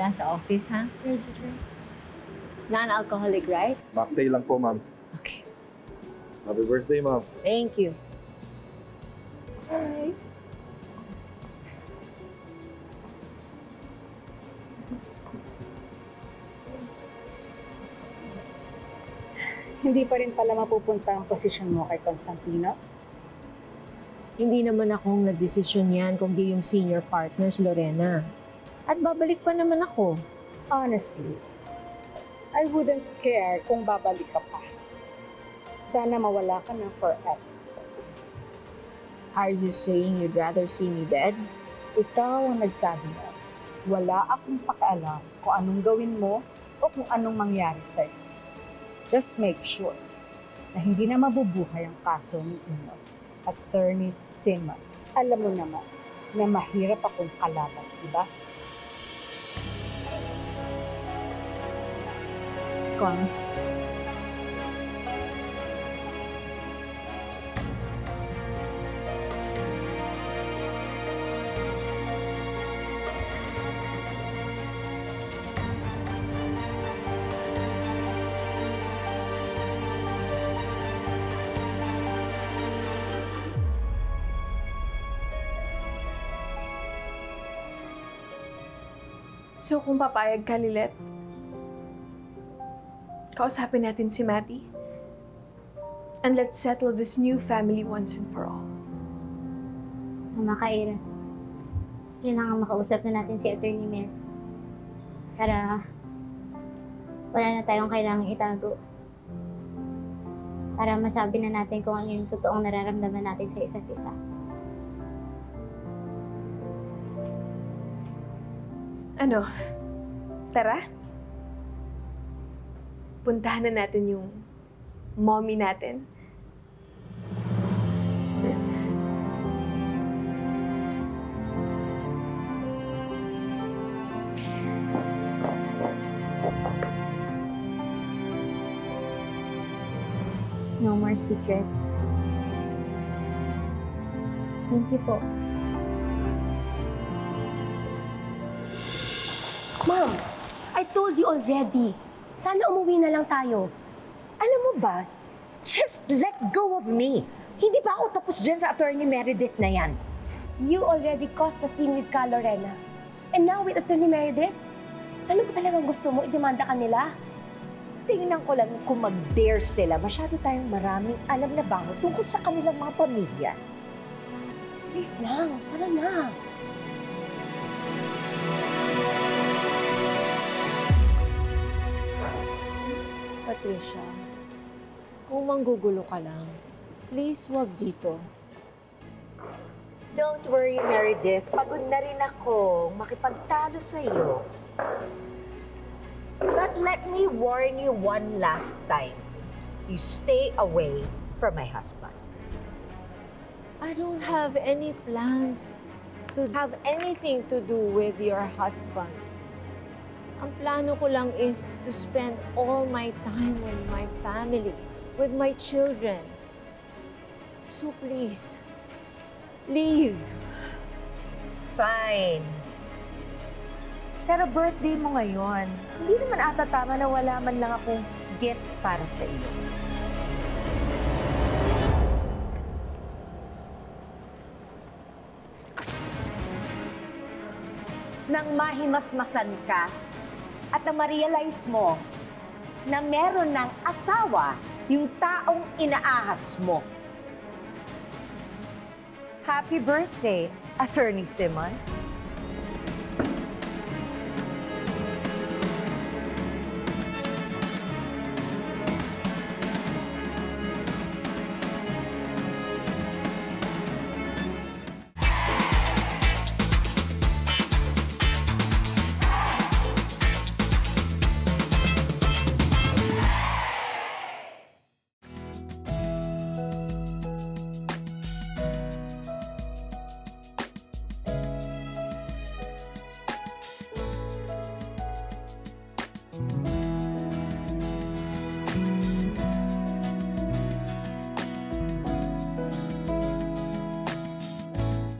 mawala sa office, ha? Non-alcoholic, right? Mocktail lang po, ma'am. Okay. Happy birthday, ma'am. Thank you. Hi. Hindi pa rin pala mapupunta ang posisyon mo kay Constantino? Hindi naman akong nagdesisyon yan kung di yung senior partners, Lorena. At babalik pa naman ako. Honestly, I wouldn't care kung babalik ka pa. Sana mawala ka na forever. Are you saying you'd rather see me dead? Ikaw ang nagsabi na. Wala akong pakialam kung anong gawin mo o kung anong mangyari sa'yo. Just make sure na hindi na mabubuhay ang kaso ni Ino, Attorney Simmons. Alam mo naman na mahirap akong kalaban, diba? Cons. So kung papayag ka, Lilet, kausapin natin si Matty. And let's settle this new family once and for all. Mama Kyra, kailangan makausap na natin si Attorney Mel. Para wala na tayong kailangang itago. Para masabi na natin kung ano yung totoong nararamdaman natin sa isa't isa. Ano? Tara? Puntahan na natin yung mommy natin. No more secrets. Thank you po. Ma'am, I told you already. Sana umuwi na lang tayo. Alam mo ba, just let go of me. Hindi pa ako tapos dyan sa Attorney Meredith na yan. You already caused a scene with Ka, Lorena. And now with Attorney Meredith? Ano ba talagang gusto mo? Idemanda ka nila? Tingnan ko lang kung mag-dare sila. Masyado tayong maraming alam na baho tungkol sa kanilang mga pamilya. Please lang, tara na. Patricia, kung manggugulo ka lang, please wag dito. Don't worry, Meredith. Pagod na rin ako makipagtalo sa iyo. But let me warn you one last time. You stay away from my husband. I don't have any plans to have anything to do with your husband. Ang plano ko lang is to spend all my time with my family, with my children. So please, leave. Fine. Pero birthday mo ngayon. Hindi naman ata tama na wala man lang akong gift para sa iyo. Nang mahimasmasan ka at nang ma-realize mo na meron ng asawa yung taong inaahas mo. Happy birthday, Attorney Simmons.